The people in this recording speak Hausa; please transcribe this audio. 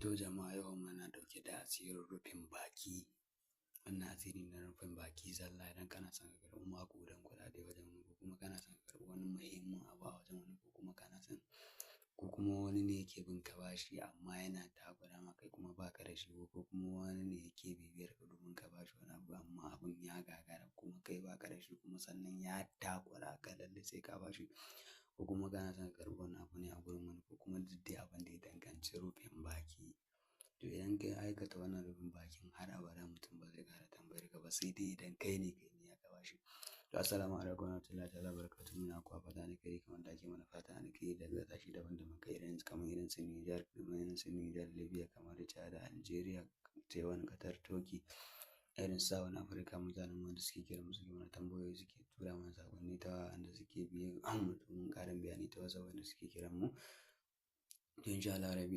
To jama'a yau muna ɗauke da asirin rufin baki. Wannan asiri na rufin baki zalla idan kana son ka karɓi maƙudan kuɗaɗe wajen wani ko kuma kana son ka karɓi wani muhimmin abu a wajen wani ko kuma kana son ko kuma wani ne yake bin ka bashi amma yana takura maka kai kuma ba ka da shi ko kuma wani ne yake bibiyar ka domin ka bashi wani abu amma abun ya gagara kuma kai ba ka da shi kuma sannan ya takura ka lalle sai ka bashi ko kuma kana son ka karɓi wani abu ne a gurin wani ko kuma duk dai abin da ya danganci rufin baki. To idan ka aikata wannan rufin bakin har abada mutum ba zai ƙara tambayar ka ba sai dai idan kai ne ya ka bashi. To assalamu alaikum warahmatullahi ta'ala barakatuh. Muna kuwa fata alkhairi kamar da ake mana fata alkhairi daga ƙasashe daban-daban kai kamar irin su Nijar, Libya, kamar Chad, Algeria, Taiwan, Qatar, Turkey, irin su South Africa, mutanen mu da suke kiran mu suke mana tambayoyi suke tura mana saƙonni ta wanda suke biye domin ƙarin bayani ta WhatsApp wanda suke kiran mu. To insha Allah rabbi